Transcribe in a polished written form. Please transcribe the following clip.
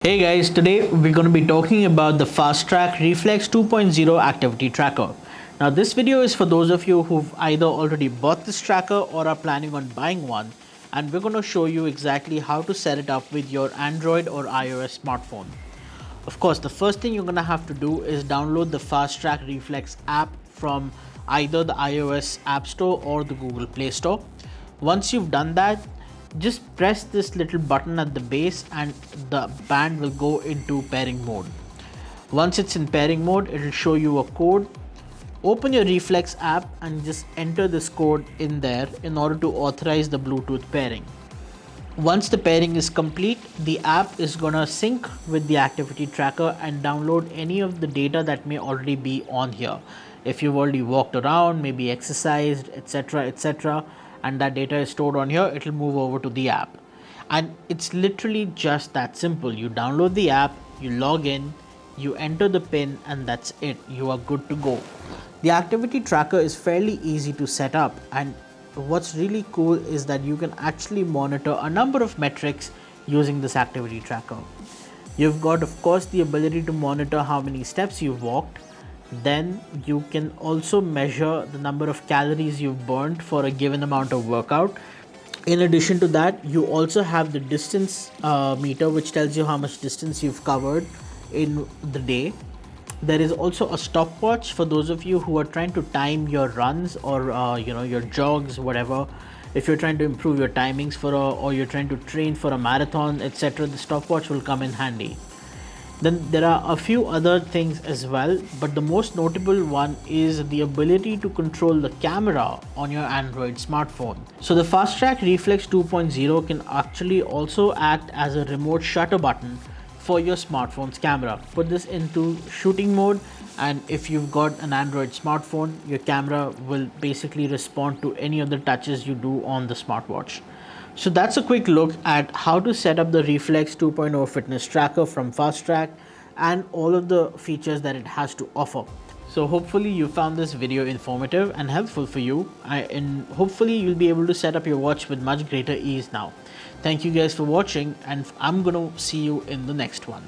Hey guys, today we're going to be talking about the Fastrack Reflex 2.0 activity tracker. Now this video is for those of you who've either already bought this tracker or are planning on buying one, and we're going to show you exactly how to set it up with your Android or iOS smartphone. Of course, the first thing you're going to have to do is download the Fastrack Reflex app from either the iOS App Store or the Google Play Store. Once you've done that, just press this little button at the base and the band will go into pairing mode. Once it's in pairing mode, it will show you a code. Open your Reflex app and just enter this code in there in order to authorize the Bluetooth pairing. Once the pairing is complete, the app is gonna sync with the activity tracker and download any of the data that may already be on here. If you've already walked around, maybe exercised, etc., and that data is stored on here, it will move over to the app. And it's literally just that simple. You download the app, you log in, you enter the pin, and that's it. You are good to go. The activity tracker is fairly easy to set up, and what's really cool is that you can actually monitor a number of metrics using this activity tracker. You've got, of course, the ability to monitor how many steps you've walked. Then you can also measure the number of calories you've burned for a given amount of workout. In addition to that, you also have the distance meter, which tells you how much distance you've covered in the day. There is also a stopwatch for those of you who are trying to time your runs or your jogs, whatever. If you're trying to improve your timings or you're trying to train for a marathon, etc., the stopwatch will come in handy. Then there are a few other things as well, but the most notable one is the ability to control the camera on your Android smartphone. So the Fastrack Reflex 2.0 can actually also act as a remote shutter button for your smartphone's camera. Put this into shooting mode, and if you've got an Android smartphone, your camera will basically respond to any of the touches you do on the smartwatch. So that's a quick look at how to set up the Reflex 2.0 fitness tracker from Fastrack and all of the features that it has to offer. So hopefully you found this video informative and helpful for you, and hopefully you'll be able to set up your watch with much greater ease now. Thank you guys for watching, and I'm gonna see you in the next one.